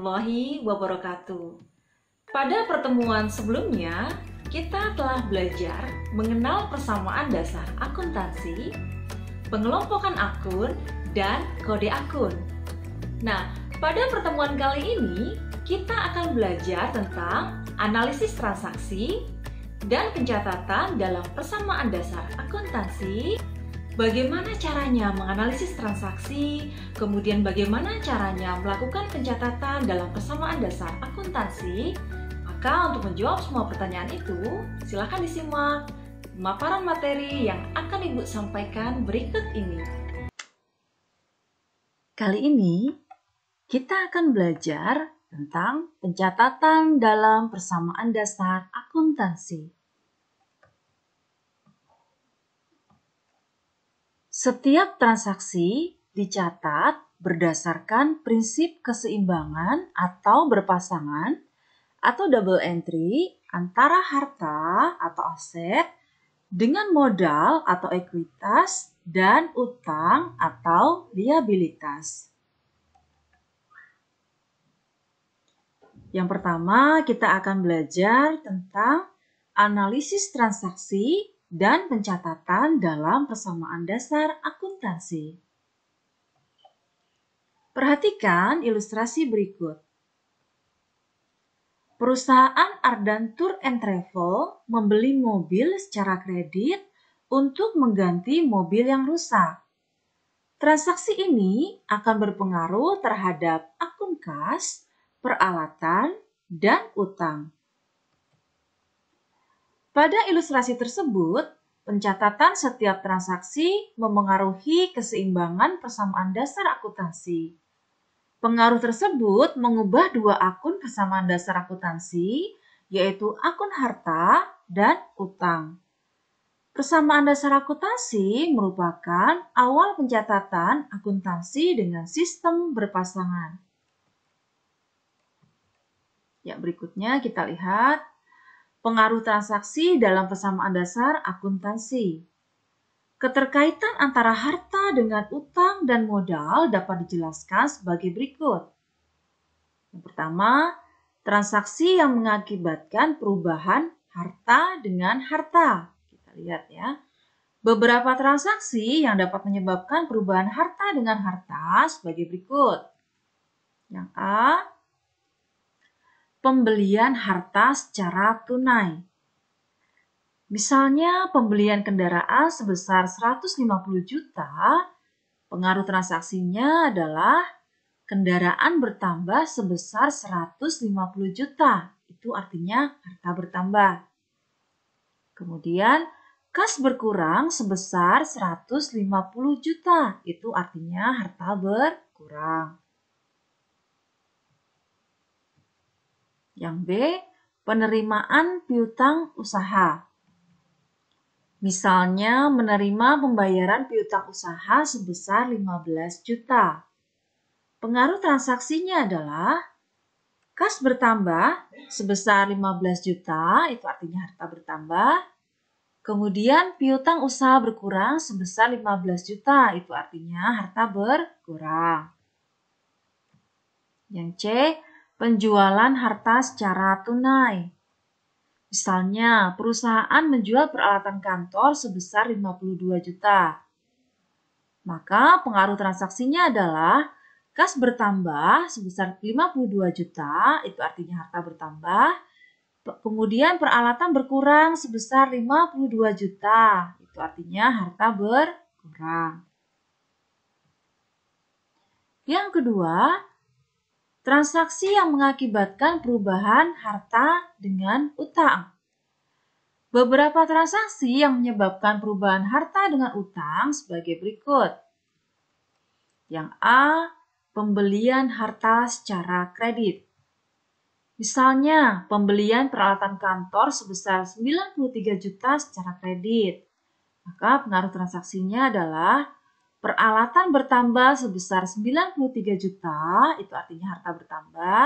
warahmatullahi wabarakatuh. Pada pertemuan sebelumnya, kita telah belajar mengenal persamaan dasar akuntansi, pengelompokan akun, dan kode akun. Nah, pada pertemuan kali ini, kita akan belajar tentang analisis transaksi dan pencatatan dalam persamaan dasar akuntansi. Bagaimana caranya menganalisis transaksi, kemudian bagaimana caranya melakukan pencatatan dalam persamaan dasar akuntansi. Maka untuk menjawab semua pertanyaan itu, silakan disimak pemaparan materi yang akan Ibu sampaikan berikut ini. Kali ini, kita akan belajar tentang pencatatan dalam persamaan dasar akuntansi. Setiap transaksi dicatat berdasarkan prinsip keseimbangan atau berpasangan atau double entry antara harta atau aset dengan modal atau ekuitas dan utang atau liabilitas. Yang pertama, kita akan belajar tentang analisis transaksi dan pencatatan dalam persamaan dasar akuntansi. Perhatikan ilustrasi berikut. Perusahaan Ardan Tour and Travel membeli mobil secara kredit untuk mengganti mobil yang rusak. Transaksi ini akan berpengaruh terhadap akun kas, peralatan, dan utang. Pada ilustrasi tersebut, pencatatan setiap transaksi memengaruhi keseimbangan persamaan dasar akuntansi. Pengaruh tersebut mengubah dua akun persamaan dasar akuntansi, yaitu akun harta dan utang. Persamaan dasar akuntansi merupakan awal pencatatan akuntansi dengan sistem berpasangan. Ya, berikutnya kita lihat pengaruh transaksi dalam persamaan dasar akuntansi. Keterkaitan antara harta dengan utang dan modal dapat dijelaskan sebagai berikut. Yang pertama, transaksi yang mengakibatkan perubahan harta dengan harta. Kita lihat ya. Beberapa transaksi yang dapat menyebabkan perubahan harta dengan harta sebagai berikut. Yang A, pembelian harta secara tunai. Misalnya pembelian kendaraan sebesar 150 juta, pengaruh transaksinya adalah kendaraan bertambah sebesar 150 juta. Itu artinya harta bertambah. Kemudian kas berkurang sebesar 150 juta. Itu artinya harta berkurang. Yang B, penerimaan piutang usaha. Misalnya menerima pembayaran piutang usaha sebesar 15 juta. Pengaruh transaksinya adalah kas bertambah sebesar 15 juta, itu artinya harta bertambah. Kemudian piutang usaha berkurang sebesar 15 juta, itu artinya harta berkurang. Yang C, penjualan harta secara tunai. Misalnya, perusahaan menjual peralatan kantor sebesar 52 juta. Maka pengaruh transaksinya adalah kas bertambah sebesar 52 juta, itu artinya harta bertambah. Kemudian peralatan berkurang sebesar 52 juta, itu artinya harta berkurang. Yang kedua, transaksi yang mengakibatkan perubahan harta dengan utang. Beberapa transaksi yang menyebabkan perubahan harta dengan utang sebagai berikut. Yang A, pembelian harta secara kredit. Misalnya, pembelian peralatan kantor sebesar 93 juta secara kredit. Maka pengaruh transaksinya adalah peralatan bertambah sebesar 93 juta, itu artinya harta bertambah.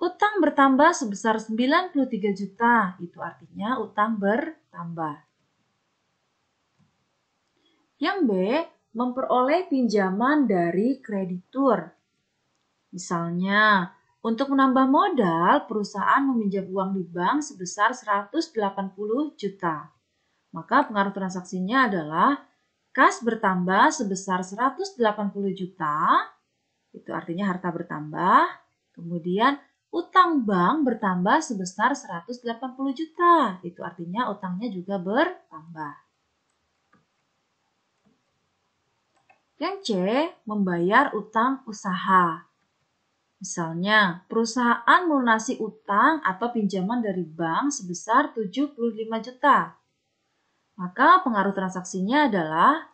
Utang bertambah sebesar 93 juta, itu artinya utang bertambah. Yang B, memperoleh pinjaman dari kreditur. Misalnya, untuk menambah modal, perusahaan meminjam uang di bank sebesar 180 juta. Maka pengaruh transaksinya adalah kas bertambah sebesar 180 juta, itu artinya harta bertambah. Kemudian utang bank bertambah sebesar 180 juta, itu artinya utangnya juga bertambah. Yang C, membayar utang usaha. Misalnya, perusahaan melunasi utang atau pinjaman dari bank sebesar 75 juta. Maka pengaruh transaksinya adalah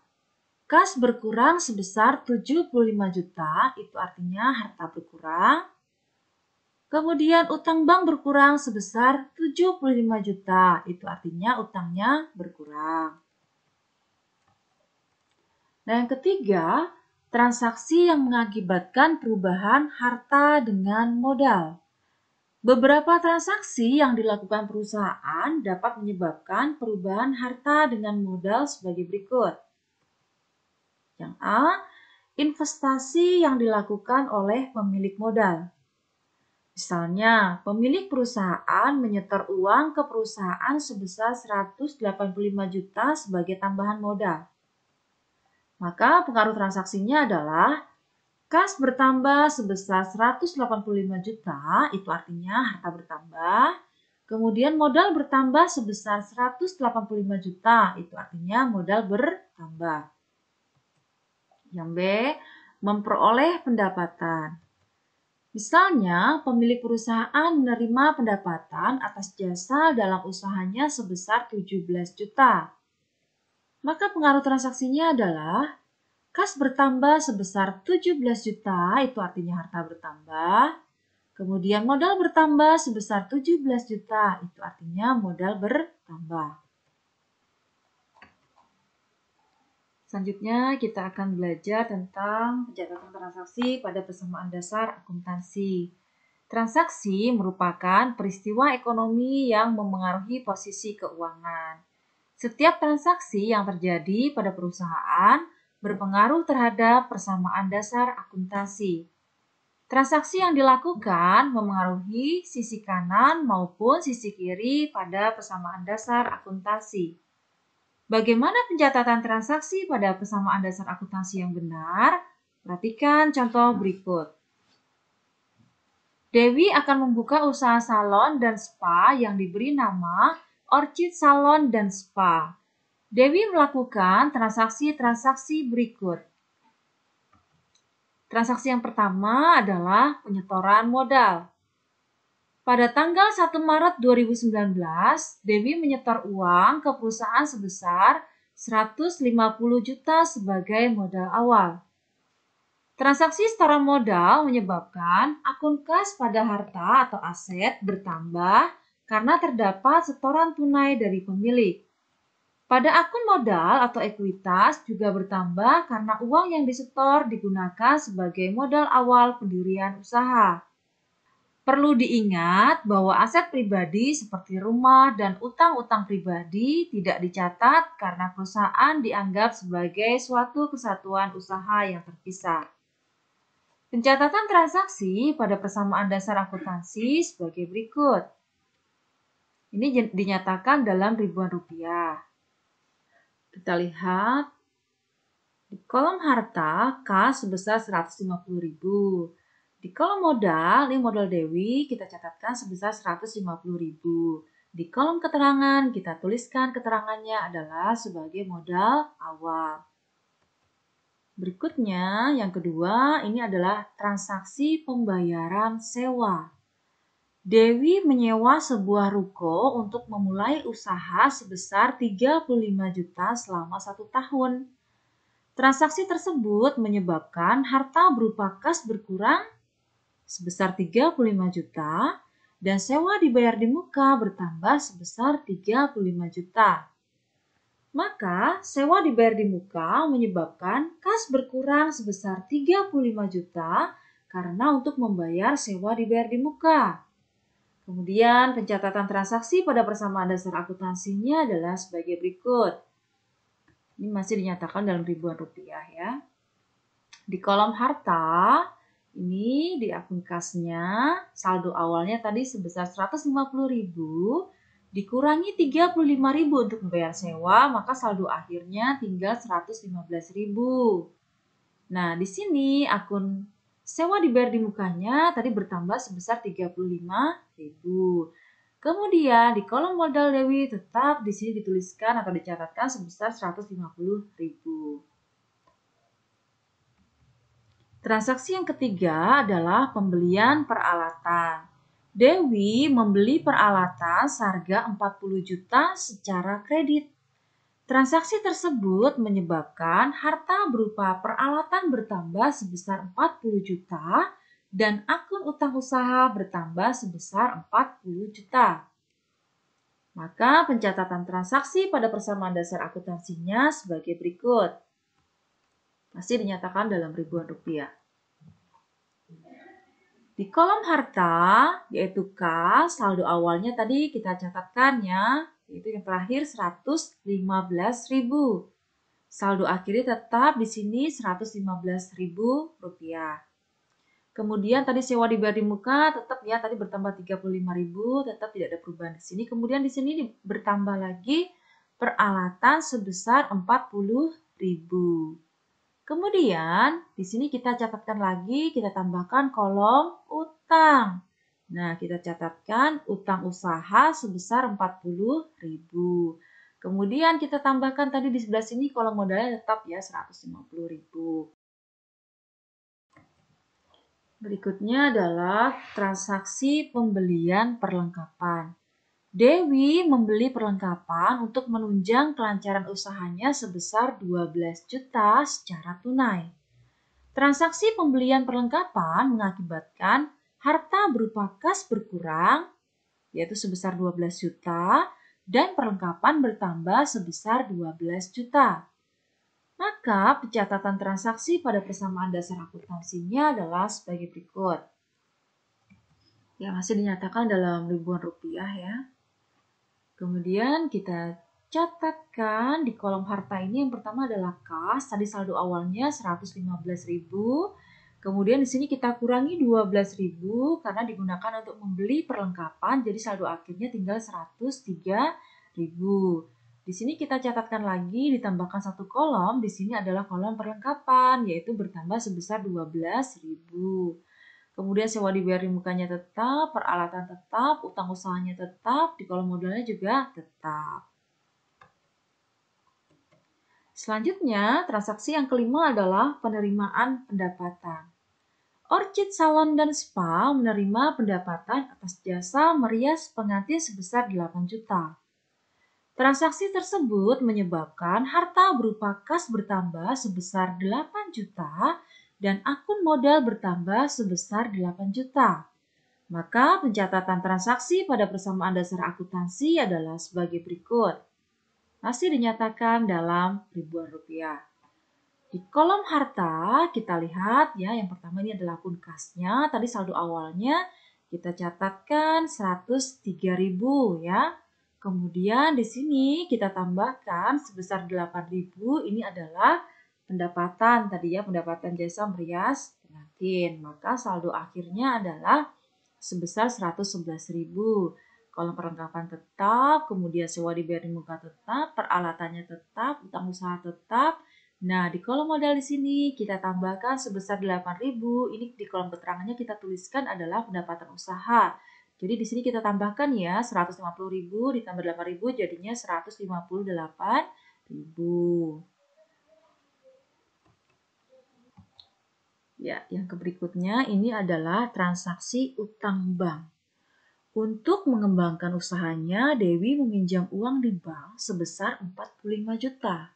kas berkurang sebesar 75 juta, itu artinya harta berkurang. Kemudian utang bank berkurang sebesar 75 juta, itu artinya utangnya berkurang. Nah, yang ketiga, transaksi yang mengakibatkan perubahan harta dengan modal. Beberapa transaksi yang dilakukan perusahaan dapat menyebabkan perubahan harta dengan modal sebagai berikut. Yang A, investasi yang dilakukan oleh pemilik modal. Misalnya, pemilik perusahaan menyetor uang ke perusahaan sebesar 185 juta sebagai tambahan modal. Maka pengaruh transaksinya adalah kas bertambah sebesar 185 juta, itu artinya harta bertambah. Kemudian modal bertambah sebesar 185 juta, itu artinya modal bertambah. Yang B, memperoleh pendapatan. Misalnya, pemilik perusahaan menerima pendapatan atas jasa dalam usahanya sebesar 17 juta. Maka pengaruh transaksinya adalah kas bertambah sebesar 17 juta, itu artinya harta bertambah. Kemudian modal bertambah sebesar 17 juta, itu artinya modal bertambah. Selanjutnya kita akan belajar tentang pencatatan transaksi pada persamaan dasar akuntansi. Transaksi merupakan peristiwa ekonomi yang memengaruhi posisi keuangan. Setiap transaksi yang terjadi pada perusahaan berpengaruh terhadap persamaan dasar akuntansi. Transaksi yang dilakukan memengaruhi sisi kanan maupun sisi kiri pada persamaan dasar akuntansi. Bagaimana pencatatan transaksi pada persamaan dasar akuntansi yang benar? Perhatikan contoh berikut. Dewi akan membuka usaha salon dan spa yang diberi nama Orchid Salon dan Spa. Dewi melakukan transaksi-transaksi berikut. Transaksi yang pertama adalah penyetoran modal. Pada tanggal 1 Maret 2019, Dewi menyetor uang ke perusahaan sebesar 150 juta sebagai modal awal. Transaksi setoran modal menyebabkan akun kas pada harta atau aset bertambah karena terdapat setoran tunai dari pemilik. Pada akun modal atau ekuitas juga bertambah karena uang yang disetor digunakan sebagai modal awal pendirian usaha. Perlu diingat bahwa aset pribadi seperti rumah dan utang-utang pribadi tidak dicatat karena perusahaan dianggap sebagai suatu kesatuan usaha yang terpisah. Pencatatan transaksi pada persamaan dasar akuntansi sebagai berikut. Ini dinyatakan dalam ribuan rupiah. Kita lihat di kolom harta kas sebesar 150.000. Di kolom modal, ini modal Dewi, kita catatkan sebesar 150.000. Di kolom keterangan, kita tuliskan keterangannya adalah sebagai modal awal. Berikutnya, yang kedua, ini adalah transaksi pembayaran sewa. Dewi menyewa sebuah ruko untuk memulai usaha sebesar 35 juta selama 1 tahun. Transaksi tersebut menyebabkan harta berupa kas berkurang sebesar 35 juta dan sewa dibayar di muka bertambah sebesar 35 juta. Maka sewa dibayar di muka menyebabkan kas berkurang sebesar 35 juta karena untuk membayar sewa dibayar di muka. Kemudian pencatatan transaksi pada persamaan dasar akuntansinya adalah sebagai berikut. Ini masih dinyatakan dalam ribuan rupiah ya. Di kolom harta, Ini di akun kasnya, saldo awalnya tadi sebesar 150.000, dikurangi 35.000 untuk membayar sewa, maka saldo akhirnya tinggal 115.000. Nah, di sini akun sewa dibayar di mukanya tadi bertambah sebesar 35.000. Kemudian di kolom modal Dewi tetap di sini dituliskan atau dicatatkan sebesar 150.000. Transaksi yang ketiga adalah pembelian peralatan. Dewi membeli peralatan seharga 40 juta secara kredit. Transaksi tersebut menyebabkan harta berupa peralatan bertambah sebesar 40 juta dan akun utang usaha bertambah sebesar 40 juta. Maka pencatatan transaksi pada persamaan dasar akuntansinya sebagai berikut. Masih dinyatakan dalam ribuan rupiah. Di kolom harta, yaitu kas, saldo awalnya tadi kita catatkan ya, yaitu yang terakhir 115.000. Saldo akhirnya tetap di sini 115.000 rupiah. Kemudian tadi sewa dibayar di muka tetap ya, tadi bertambah 35.000, tetap tidak ada perubahan di sini. Kemudian di sini bertambah lagi peralatan sebesar 40.000. Kemudian di sini kita catatkan lagi, kita tambahkan kolom utang. Nah, kita catatkan utang usaha sebesar 40.000. Kemudian kita tambahkan tadi di sebelah sini kolom modalnya tetap ya 150.000. Berikutnya adalah transaksi pembelian perlengkapan. Dewi membeli perlengkapan untuk menunjang kelancaran usahanya sebesar 12 juta secara tunai. Transaksi pembelian perlengkapan mengakibatkan harta berupa kas berkurang, yaitu sebesar 12 juta, dan perlengkapan bertambah sebesar 12 juta. Maka pencatatan transaksi pada persamaan dasar akuntansinya adalah sebagai berikut. Ya, masih dinyatakan dalam ribuan rupiah ya. Kemudian kita catatkan di kolom harta ini yang pertama adalah kas, tadi saldo awalnya 115.000. Kemudian di sini kita kurangi 12.000 karena digunakan untuk membeli perlengkapan, jadi saldo akhirnya tinggal 103.000. Di sini kita catatkan lagi, ditambahkan satu kolom, di sini adalah kolom perlengkapan, yaitu bertambah sebesar 12.000. Kemudian sewa dibayar di mukanya tetap, peralatan tetap, utang usahanya tetap, di kolom modalnya juga tetap. Selanjutnya, transaksi yang kelima adalah penerimaan pendapatan. Orchid Salon dan Spa menerima pendapatan atas jasa merias pengantin sebesar 8 juta. Transaksi tersebut menyebabkan harta berupa kas bertambah sebesar 8 juta dan akun modal bertambah sebesar 8 juta. Maka pencatatan transaksi pada persamaan dasar akuntansi adalah sebagai berikut. Masih dinyatakan dalam ribuan rupiah. Di kolom harta kita lihat ya, yang pertama ini adalah akun kasnya. Tadi saldo awalnya kita catatkan 103.000 ya. Kemudian di sini kita tambahkan sebesar 8.000, ini adalah pendapatan tadi ya, pendapatan jasa merias pengantin. Maka saldo akhirnya adalah sebesar 111.000. Kolom perlengkapan tetap, kemudian sewa dibayar di muka tetap, peralatannya tetap, utang usaha tetap. Nah, di kolom modal di sini kita tambahkan sebesar 8.000. Ini di kolom keterangannya kita tuliskan adalah pendapatan usaha. Jadi di sini kita tambahkan ya 150.000 ditambah 8.000 jadinya 158.000. Ya, yang berikutnya ini adalah transaksi utang bank. Untuk mengembangkan usahanya, Dewi meminjam uang di bank sebesar 45 juta.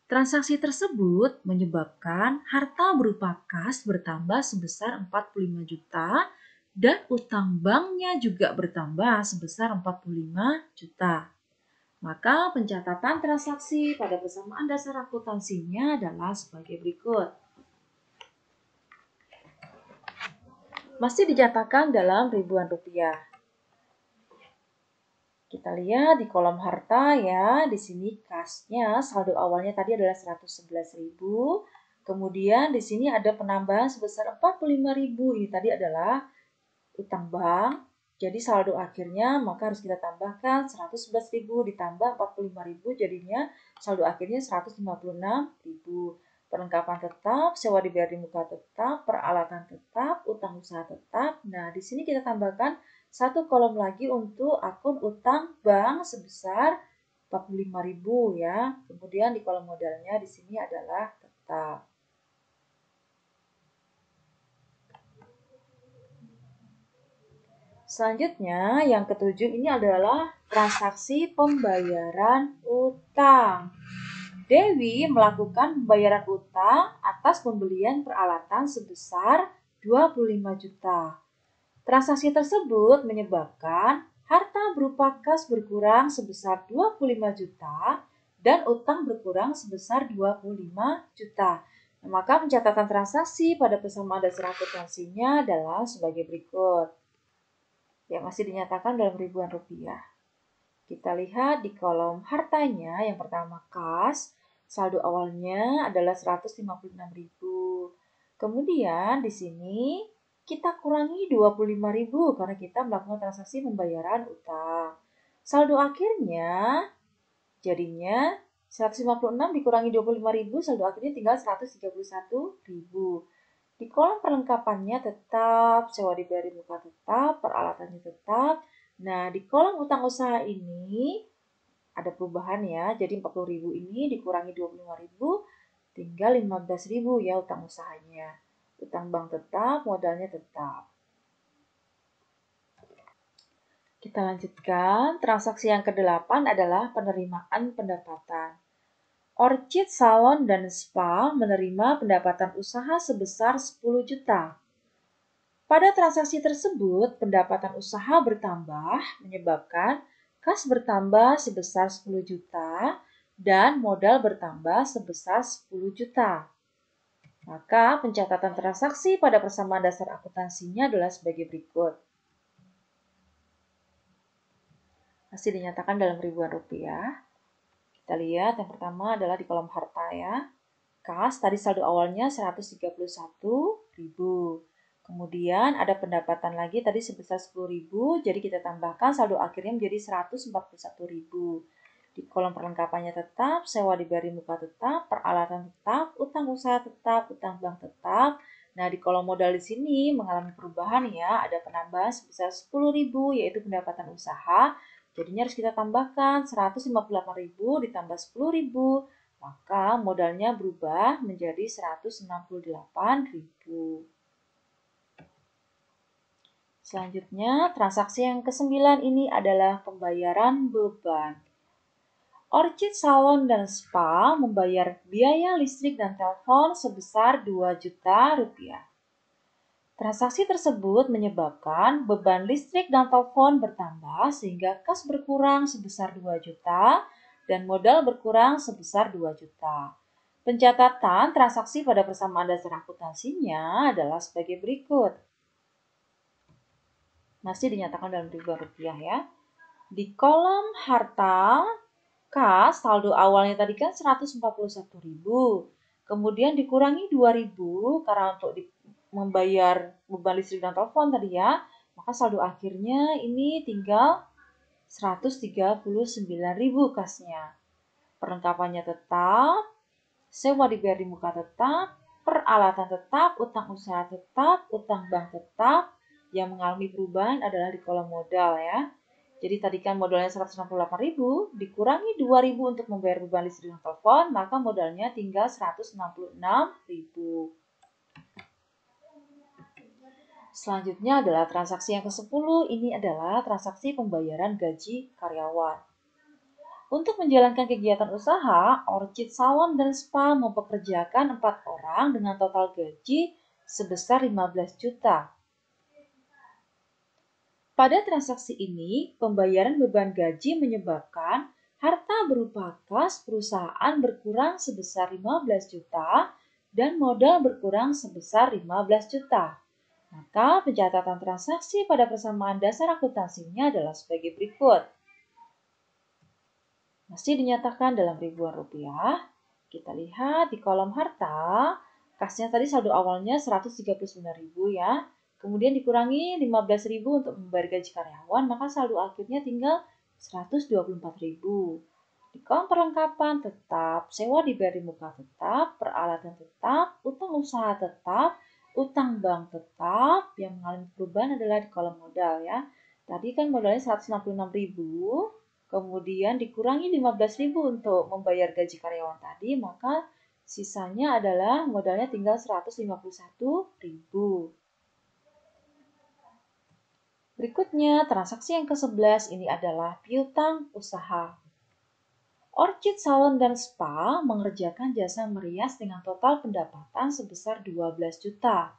Transaksi tersebut menyebabkan harta berupa kas bertambah sebesar 45 juta dan utang banknya juga bertambah sebesar 45 juta. Maka pencatatan transaksi pada persamaan dasar akuntansinya adalah sebagai berikut. Masih dicatatkan dalam ribuan rupiah. Kita lihat di kolom harta ya, di sini kasnya saldo awalnya tadi adalah 111.000. Kemudian di sini ada penambahan sebesar 45.000. Ini tadi adalah utang bank. Jadi saldo akhirnya maka harus kita tambahkan 111.000 ditambah 45.000 jadinya saldo akhirnya 156.000. Perlengkapan tetap, sewa dibayar di muka tetap, peralatan tetap, utang usaha tetap. Nah, di sini kita tambahkan satu kolom lagi untuk akun utang bank sebesar 45.000 ya. Kemudian di kolom modalnya di sini adalah tetap. Selanjutnya, yang ketujuh ini adalah transaksi pembayaran utang. Dewi melakukan pembayaran utang atas pembelian peralatan sebesar 25 juta. Transaksi tersebut menyebabkan harta berupa kas berkurang sebesar 25 juta dan utang berkurang sebesar 25 juta. Nah, maka pencatatan transaksi pada persamaan dasar akuntansinya adalah sebagai berikut. Ya, masih dinyatakan dalam ribuan rupiah. Kita lihat di kolom hartanya, yang pertama kas, saldo awalnya adalah 156.000. Kemudian di sini kita kurangi 25.000 karena kita melakukan transaksi pembayaran utang. Saldo akhirnya jadinya 156 dikurangi 25.000, saldo akhirnya tinggal 131.000. Di kolom perlengkapannya tetap, sewa dibayar di muka tetap, peralatannya tetap. Nah, di kolom utang usaha ini ada perubahan ya. Jadi 40.000 ini dikurangi 25.000, tinggal 15.000 ya utang usahanya. Utang bank tetap, modalnya tetap. Kita lanjutkan. Transaksi yang ke-8 adalah penerimaan pendapatan. Orchid Salon dan Spa menerima pendapatan usaha sebesar 10 juta. Pada transaksi tersebut, pendapatan usaha bertambah menyebabkan kas bertambah sebesar 10 juta dan modal bertambah sebesar 10 juta. Maka pencatatan transaksi pada persamaan dasar akuntansinya adalah sebagai berikut. Masih dinyatakan dalam ribuan rupiah. Kita lihat yang pertama adalah di kolom harta ya. Kas tadi saldo awalnya 131.000. Kemudian ada pendapatan lagi tadi sebesar 10.000, jadi kita tambahkan saldo akhirnya menjadi 141.000. Di kolom perlengkapannya tetap, sewa dibayar di muka tetap, peralatan tetap, utang usaha tetap, utang bank tetap. Nah, di kolom modal di sini mengalami perubahan ya, ada penambahan sebesar 10.000 yaitu pendapatan usaha. Jadinya harus kita tambahkan 158.000 ditambah 10.000, maka modalnya berubah menjadi 168.000. Selanjutnya, transaksi yang ke-9 ini adalah pembayaran beban. Orchid Salon dan Spa membayar biaya listrik dan telepon sebesar 2 juta rupiah. Transaksi tersebut menyebabkan beban listrik dan telepon bertambah sehingga kas berkurang sebesar 2 juta dan modal berkurang sebesar 2 juta. Pencatatan transaksi pada persamaan dasar akuntansinya adalah sebagai berikut. Masih dinyatakan dalam ribuan rupiah ya. Di kolom harta, kas saldo awalnya tadi kan 141.000. Kemudian dikurangi 2.000 karena untuk membayar beban listrik dan telepon tadi ya, maka saldo akhirnya ini tinggal 139.000 kasnya. Perlengkapannya tetap, sewa dibayar di muka tetap, peralatan tetap, utang usaha tetap, utang bank tetap. Yang mengalami perubahan adalah di kolom modal ya. Jadi tadi kan modalnya 168.000, dikurangi 2.000 untuk membayar beban listrik dan telepon, maka modalnya tinggal 166.000. Selanjutnya adalah transaksi yang ke-10, ini adalah transaksi pembayaran gaji karyawan. Untuk menjalankan kegiatan usaha, Orchid Salon dan Spa mempekerjakan 4 orang dengan total gaji sebesar 15 juta. Pada transaksi ini, pembayaran beban gaji menyebabkan harta berupa kas perusahaan berkurang sebesar 15 juta dan modal berkurang sebesar 15 juta. Maka pencatatan transaksi pada persamaan dasar akuntansinya adalah sebagai berikut. Masih dinyatakan dalam ribuan rupiah. Kita lihat di kolom harta, Kasnya tadi saldo awalnya 139.000 ya. Kemudian dikurangi 15.000 untuk membayar gaji karyawan, maka saldo akhirnya tinggal 124.000. Di kolom perlengkapan tetap, sewa dibayar di muka tetap, peralatan tetap, utang usaha tetap, utang bank tetap. Yang mengalami perubahan adalah di kolom modal ya. Tadi kan modalnya 166.000, kemudian dikurangi 15.000 untuk membayar gaji karyawan tadi, maka sisanya adalah modalnya tinggal 151.000. Berikutnya, transaksi yang ke-11 ini adalah piutang usaha. Orchid Salon dan Spa mengerjakan jasa merias dengan total pendapatan sebesar 12 juta.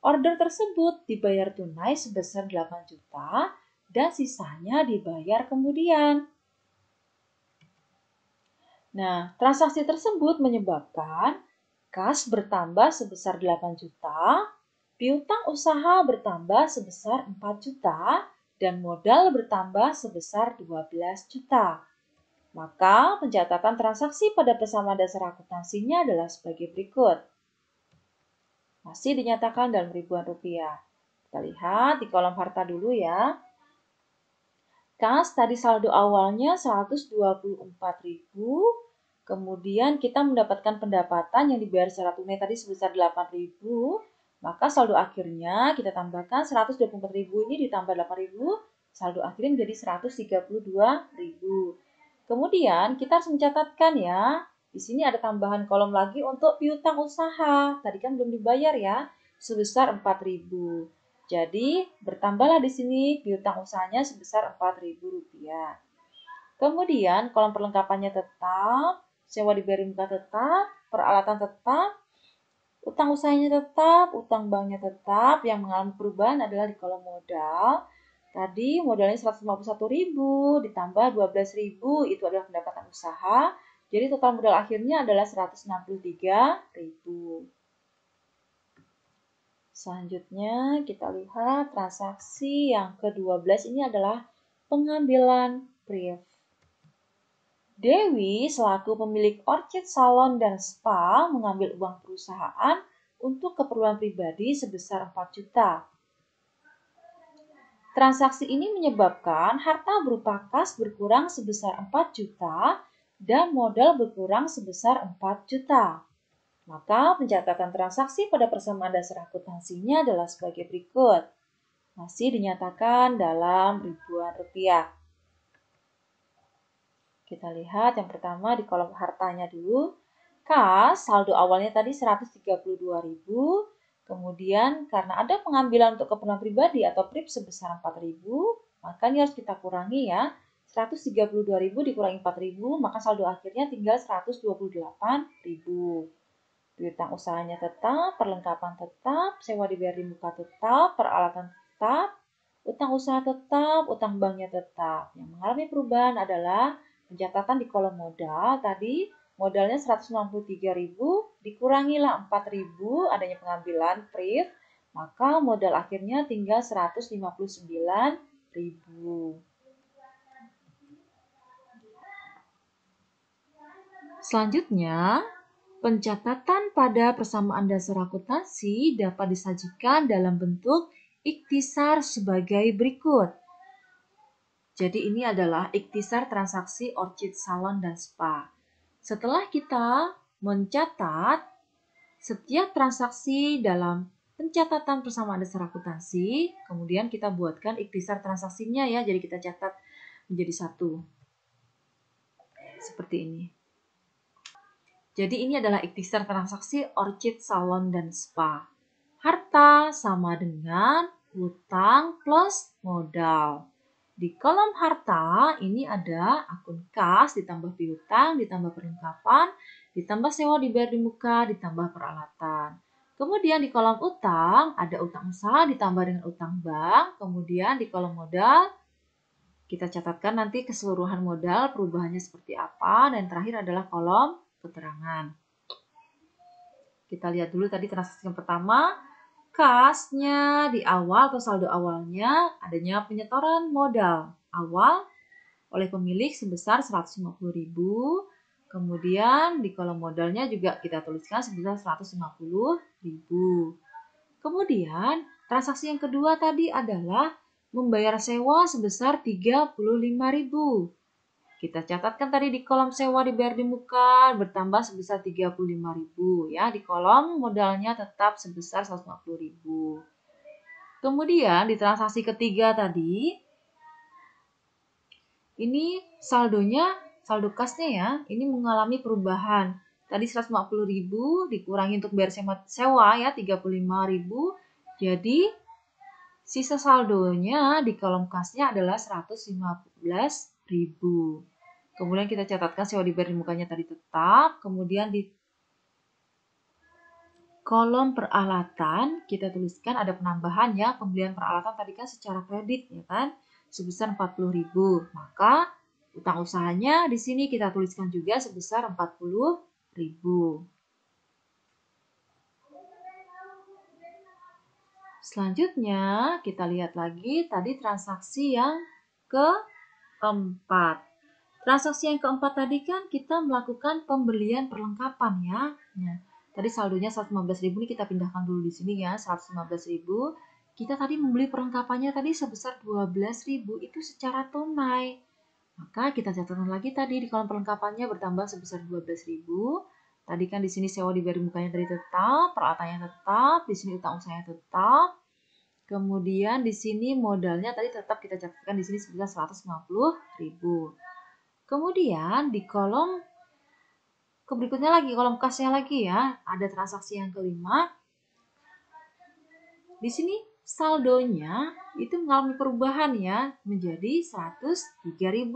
Order tersebut dibayar tunai sebesar 8 juta dan sisanya dibayar kemudian. Nah, transaksi tersebut menyebabkan kas bertambah sebesar 8 juta, piutang usaha bertambah sebesar 4 juta, dan modal bertambah sebesar 12 juta. Maka pencatatan transaksi pada persamaan dasar akuntansinya adalah sebagai berikut. Masih dinyatakan dalam ribuan rupiah. Kita lihat di kolom harta dulu ya. Kas tadi saldo awalnya 124.000, kemudian kita mendapatkan pendapatan yang dibayar secara tunai tadi sebesar 8.000, maka saldo akhirnya kita tambahkan 124.000 ini ditambah 8.000, saldo akhirnya menjadi 132.000. Kemudian kita harus mencatatkan ya, di sini ada tambahan kolom lagi untuk piutang usaha. Tadi kan belum dibayar ya, sebesar 4.000. Jadi bertambahlah di sini piutang usahanya sebesar Rp4.000. Kemudian kolom perlengkapannya tetap, sewa dibayar muka tetap, peralatan tetap, utang usahanya tetap, utang banknya tetap. Yang mengalami perubahan adalah di kolom modal. Tadi modalnya 151.000 ditambah 12.000 itu adalah pendapatan usaha. Jadi total modal akhirnya adalah 163.000. Selanjutnya kita lihat transaksi yang ke-12 ini adalah pengambilan brief. Dewi selaku pemilik Orchid Salon dan Spa mengambil uang perusahaan untuk keperluan pribadi sebesar 4 juta. Transaksi ini menyebabkan harta berupa kas berkurang sebesar 4 juta dan modal berkurang sebesar 4 juta. Maka pencatatan transaksi pada persamaan dasar akuntansinya adalah sebagai berikut. Masih dinyatakan dalam ribuan rupiah. Kita lihat yang pertama di kolom hartanya dulu. Kas saldo awalnya tadi 132.000. Kemudian karena ada pengambilan untuk keperluan pribadi atau PRIP sebesar 4.000, maka ini harus kita kurangi ya. 132.000 dikurangi 4.000, maka saldo akhirnya tinggal 128.000. Piutang usahanya tetap, perlengkapan tetap, sewa dibayar di muka tetap, peralatan tetap, utang usaha tetap, utang banknya tetap. Yang mengalami perubahan adalah pencatatan di kolom modal tadi. Modalnya 193.000, dikurangilah 4.000 adanya pengambilan PRIF, maka modal akhirnya tinggal 159.000. Selanjutnya, pencatatan pada persamaan dasar akuntansi dapat disajikan dalam bentuk ikhtisar sebagai berikut. Jadi ini adalah ikhtisar transaksi Orchid Salon dan Spa. Setelah kita mencatat setiap transaksi dalam pencatatan persamaan dasar akuntansi, kemudian kita buatkan ikhtisar transaksinya ya, jadi kita catat menjadi satu. Seperti ini. Jadi ini adalah ikhtisar transaksi Orchid Salon dan Spa. Harta sama dengan hutang plus modal. Di kolom harta ini ada akun kas, ditambah piutang, ditambah perlengkapan, ditambah sewa dibayar di muka, ditambah peralatan. Kemudian di kolom utang ada utang usaha ditambah dengan utang bank. Kemudian di kolom modal kita catatkan nanti keseluruhan modal perubahannya seperti apa. Dan terakhir adalah kolom keterangan. Kita lihat dulu tadi transaksi yang pertama. Kasnya di awal atau saldo awalnya adanya penyetoran modal awal oleh pemilik sebesar 150.000. Kemudian di kolom modalnya juga kita tuliskan sebesar 150.000. Kemudian transaksi yang kedua tadi adalah membayar sewa sebesar 35.000. Kita catatkan tadi di kolom sewa dibayar di muka bertambah sebesar 35.000 ya. Di kolom modalnya tetap sebesar 150.000. Kemudian di transaksi ketiga tadi ini saldo kasnya ya, ini mengalami perubahan. Tadi 150.000 dikurangi untuk bayar sewa ya 35.000. Jadi sisa saldonya di kolom kasnya adalah 115.000. Kemudian kita catatkan sewa dibayar di mukanya tadi tetap. Kemudian di kolom peralatan kita tuliskan ada penambahan ya, pembelian peralatan tadi kan secara kredit ya kan, sebesar 40.000. Maka utang usahanya di sini kita tuliskan juga sebesar 40.000. Selanjutnya kita lihat lagi tadi transaksi yang keempat. Transaksi yang keempat tadi kan kita melakukan pembelian perlengkapan ya. Nah, tadi saldonya 115.000 ini kita pindahkan dulu di sini ya, 115.000. Kita tadi membeli perlengkapannya tadi sebesar 12.000 itu secara tunai. Maka kita catatkan lagi tadi di kolom perlengkapannya bertambah sebesar 12.000. Tadi kan di sini sewa dibayar mukanya tadi tetap, peralatannya tetap, di sini utang usahanya tetap. Kemudian di sini modalnya tadi tetap kita catatkan di sini sebesar 150.000. Kemudian di kolom berikutnya lagi, kolom kasnya lagi ya, ada transaksi yang kelima. Di sini saldonya itu mengalami perubahan ya, menjadi 103.000.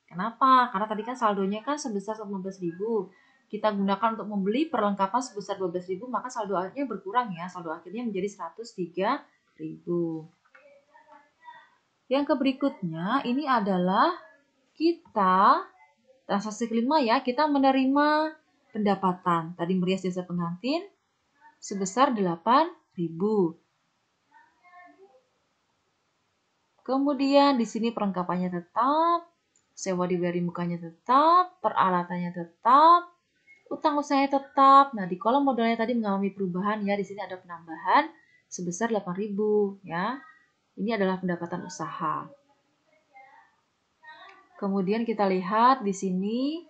Kenapa? Karena tadi kan saldonya kan sebesar 115.000. Kita gunakan untuk membeli perlengkapan sebesar 12.000, maka saldo akhirnya berkurang ya. Saldo akhirnya menjadi 103.000. Yang berikutnya ini adalah kita transaksi kelima ya, kita menerima pendapatan. Tadi merias jasa pengantin sebesar 8.000. Kemudian di sini perlengkapannya tetap, sewa dibayar di mukanya tetap, peralatannya tetap, utang usahanya tetap. Nah, di kolom modalnya tadi mengalami perubahan ya. Di sini ada penambahan sebesar 8.000 ya. Ini adalah pendapatan usaha. Kemudian kita lihat di sini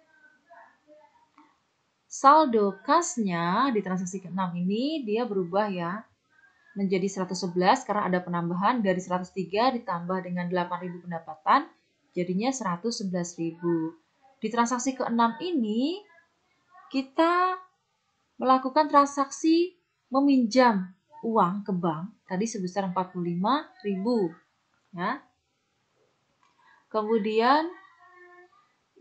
saldo kasnya di transaksi ke-6 ini dia berubah ya menjadi 111 karena ada penambahan dari 103 ditambah dengan 8.000 pendapatan jadinya 111.000. Di transaksi ke-6 ini kita melakukan transaksi meminjam uang ke bank tadi sebesar 45.000 ya. Kemudian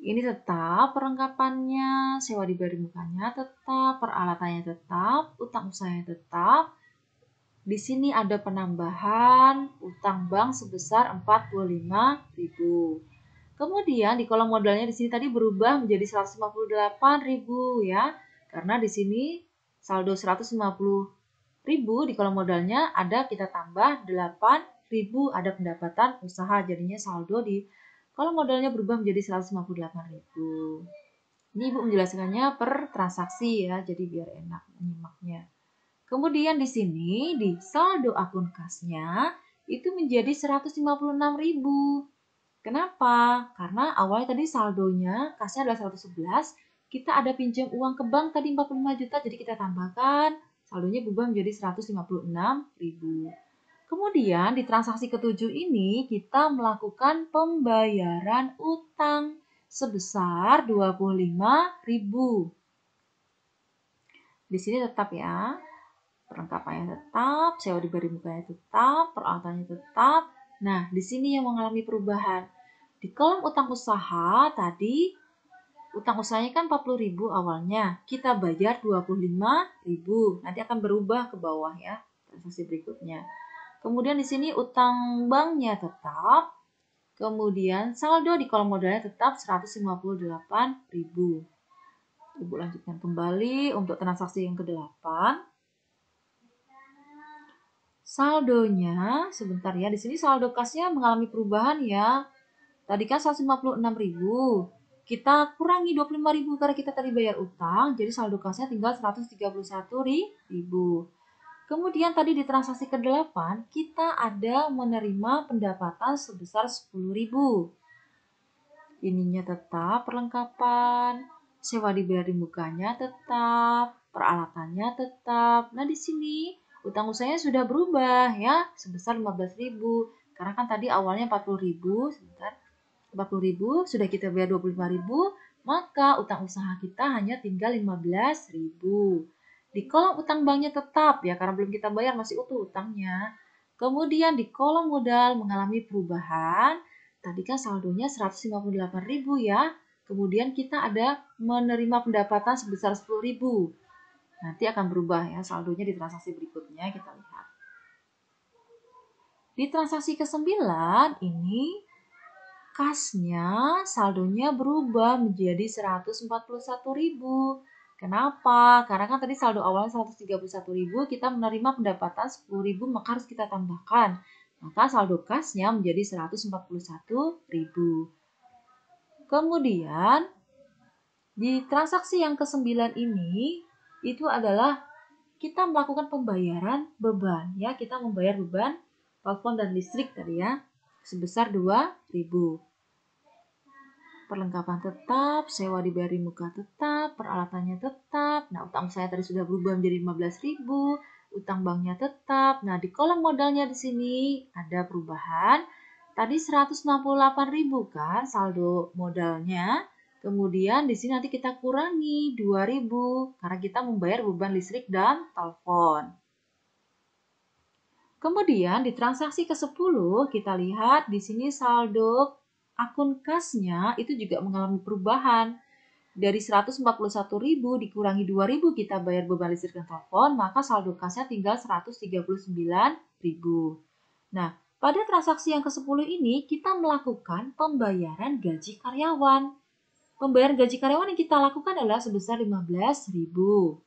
ini tetap perlengkapannya, sewa dibayar di mukanya tetap, peralatannya tetap, utang usahanya tetap. Di sini ada penambahan utang bank sebesar 45.000. Kemudian di kolom modalnya di sini tadi berubah menjadi 158.000 ya. Karena di sini saldo 150.000 di kolom modalnya ada kita tambah 8.000 ada pendapatan usaha jadinya saldo di kolom modalnya berubah menjadi 158.000. Ini Ibu menjelaskannya per transaksi ya, jadi biar enak menyimaknya. Kemudian di sini di saldo akun kasnya itu menjadi 156.000. Kenapa? Karena awalnya tadi saldonya kasnya adalah 111, kita ada pinjam uang ke bank tadi 45 juta, jadi kita tambahkan saldonya berubah menjadi 156.000. Kemudian di transaksi ke-7 ini kita melakukan pembayaran utang sebesar 25.000. Di sini tetap ya. Perlengkapannya tetap, sewa dibayar di mukanya tetap, peralatannya tetap. Nah, di sini yang mengalami perubahan. Di kolom utang usaha tadi, utang usahanya kan 40.000 awalnya. Kita bayar 25.000. Nanti akan berubah ke bawah ya, transaksi berikutnya. Kemudian di sini utang banknya tetap. Kemudian saldo di kolom modalnya tetap 158.000. Ibu lanjutkan kembali untuk transaksi yang ke-8. Saldonya, sebentar ya, di sini saldo kasnya mengalami perubahan ya. Tadi kan 156.000. kita kurangi 25.000 karena kita tadi bayar utang, jadi saldo kasnya tinggal 131.000. Kemudian tadi di transaksi ke-8 kita ada menerima pendapatan sebesar 10.000. Ininya tetap perlengkapan, sewa dibayar di mukanya tetap, peralatannya tetap. Nah, di sini utang usahanya sudah berubah ya, sebesar 15.000. Karena kan tadi awalnya 40.000, sebentar. 40.000 sudah kita bayar 25.000, maka utang usaha kita hanya tinggal 15.000. Di kolom utang banknya tetap ya, karena belum kita bayar masih utuh utangnya. Kemudian di kolom modal mengalami perubahan. Tadi kan saldonya 158.000 ya. Kemudian kita ada menerima pendapatan sebesar 10.000. Nanti akan berubah ya saldonya di transaksi berikutnya, kita lihat. Di transaksi ke-9 ini kasnya saldonya berubah menjadi 141.000. Kenapa? Karena kan tadi saldo awalnya 131.000, kita menerima pendapatan 10.000, maka harus kita tambahkan. Maka saldo kasnya menjadi 141.000. Kemudian di transaksi yang ke-9 ini itu adalah kita melakukan pembayaran beban ya, kita membayar beban telepon dan listrik tadi ya sebesar 2.000. Perlengkapan tetap, sewa dibayar di muka tetap, peralatannya tetap. Nah, utang saya tadi sudah berubah menjadi 15.000, utang banknya tetap. Nah, di kolom modalnya di sini ada perubahan. Tadi 168.000 kan saldo modalnya. Kemudian di sini nanti kita kurangi 2.000 karena kita membayar beban listrik dan telepon. Kemudian di transaksi ke-10 kita lihat di sini saldo akun kasnya itu juga mengalami perubahan. Dari 141.000 dikurangi 2.000 kita bayar beban listrik dan telepon, maka saldo kasnya tinggal 139.000. Nah, pada transaksi yang ke-10 ini kita melakukan pembayaran gaji karyawan. Pembayaran gaji karyawan yang kita lakukan adalah sebesar 15.000.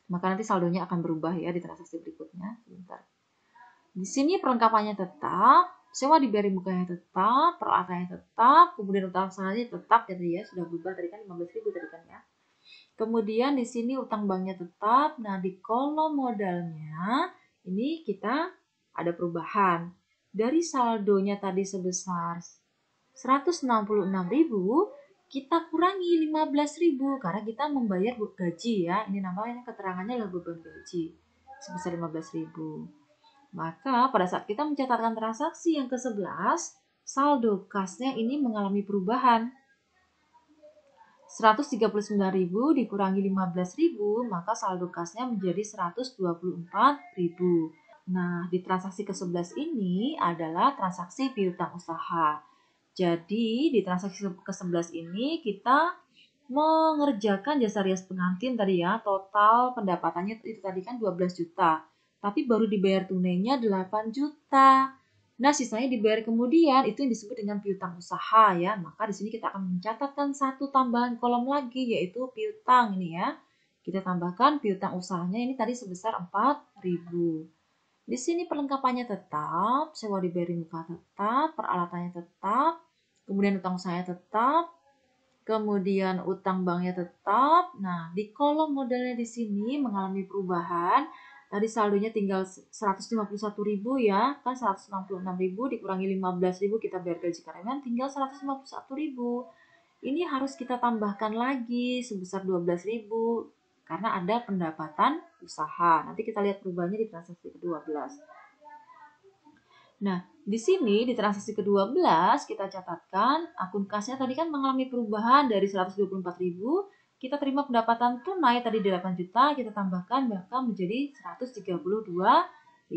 Maka nanti saldonya akan berubah ya di transaksi berikutnya. Sebentar. Di sini perlengkapannya tetap, sewa dibayar mukanya tetap, peralatannya tetap, kemudian utang usahanya tetap ya, sudah berubah tadi kan 15.000 tadi kan ya. Kemudian di sini utang banknya tetap. Nah, di kolom modalnya ini kita ada perubahan. Dari saldonya tadi sebesar 166.000, kita kurangi 15.000 karena kita membayar gaji ya. Ini namanya keterangannya adalah beban gaji sebesar 15.000. Maka pada saat kita mencatatkan transaksi yang ke-11, saldo kasnya ini mengalami perubahan. 139.000 dikurangi 15.000, maka saldo kasnya menjadi 124.000. Nah, di transaksi ke-11 ini adalah transaksi piutang usaha. Jadi, di transaksi ke-11 ini kita mengerjakan jasa rias pengantin tadi ya, total pendapatannya itu tadi kan 12 juta. Tapi baru dibayar tunainya 8 juta. Nah, sisanya dibayar kemudian itu yang disebut dengan piutang usaha ya. Maka di sini kita akan mencatatkan satu tambahan kolom lagi yaitu piutang ini ya. Kita tambahkan piutang usahanya ini tadi sebesar 4.000. Di sini perlengkapannya tetap, sewa dibayar di muka tetap, peralatannya tetap, kemudian utang usahanya tetap, kemudian utang banknya tetap. Nah, di kolom modalnya di sini mengalami perubahan. Tadi saldonya tinggal 151.000 ya, kan 166.000 dikurangi 15.000 kita bayar gaji karyawan tinggal 151.000. Ini harus kita tambahkan lagi sebesar 12.000 karena ada pendapatan usaha. Nanti kita lihat perubahannya di transaksi ke-12. Nah, di sini di transaksi ke-12 kita catatkan akun kasnya tadi kan mengalami perubahan dari 124.000, kita terima pendapatan tunai tadi 8 juta, kita tambahkan maka menjadi 132.000.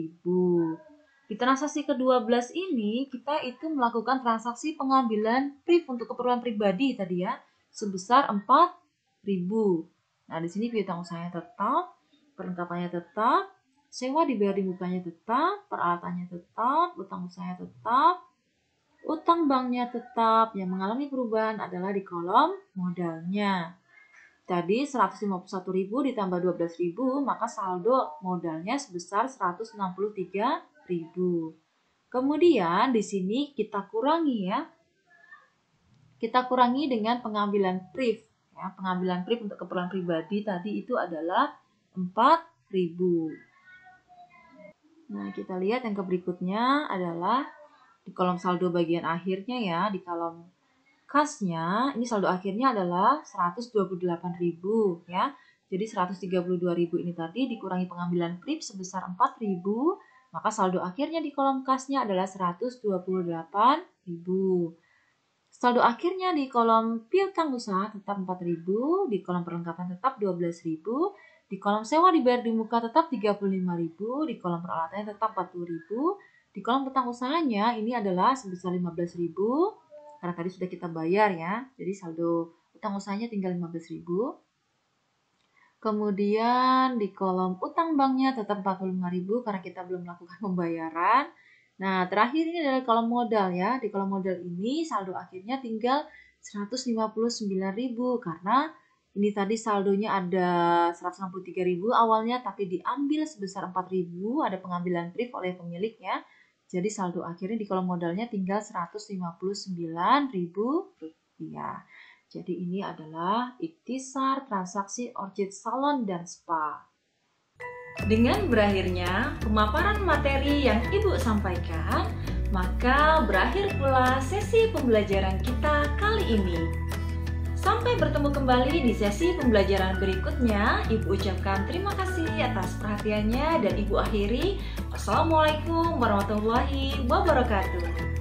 Di transaksi ke-12 ini kita itu melakukan transaksi pengambilan PRIF untuk keperluan pribadi tadi ya, sebesar 4.000. Nah, di sini piutang usahanya tetap, perlengkapannya tetap, sewa dibayar di mukanya tetap, peralatannya tetap, utang usahanya tetap, utang banknya tetap. Yang mengalami perubahan adalah di kolom modalnya. Tadi 151.000 ditambah 12.000, maka saldo modalnya sebesar 163.000. Kemudian di sini kita kurangi ya. kita kurangi dengan pengambilan priv. Ya, pengambilan priv untuk keperluan pribadi tadi itu adalah 4.000. Nah, kita lihat yang berikutnya adalah di kolom saldo bagian akhirnya ya, di kolom kasnya, ini saldo akhirnya adalah 128.000 ya. Jadi 132.000 ini tadi dikurangi pengambilan priv sebesar 4.000, maka saldo akhirnya di kolom kasnya adalah 128.000. Saldo akhirnya di kolom piutang usaha tetap 4.000, di kolom perlengkapan tetap 12.000, di kolom sewa dibayar di muka tetap 35.000, di kolom peralatannya tetap 40.000, di kolom utang usahanya ini adalah sebesar 15.000, karena tadi sudah kita bayar ya, jadi saldo utang usahanya tinggal 15.000. Kemudian di kolom utang banknya tetap 45.000 karena kita belum melakukan pembayaran. Nah, terakhir ini adalah kolom modal ya. Di kolom modal ini saldo akhirnya tinggal 159.000 karena ini tadi saldonya ada 163.000 awalnya tapi diambil sebesar 4.000, ada pengambilan priv oleh pemiliknya. Jadi saldo akhirnya di kolom modalnya tinggal 159.000 rupiah. Jadi ini adalah ikhtisar transaksi Orchid Salon dan Spa. Dengan berakhirnya pemaparan materi yang Ibu sampaikan, maka berakhir pula sesi pembelajaran kita kali ini. Sampai bertemu kembali di sesi pembelajaran berikutnya. Ibu ucapkan terima kasih atas perhatiannya dan Ibu akhiri. Wassalamualaikum warahmatullahi wabarakatuh.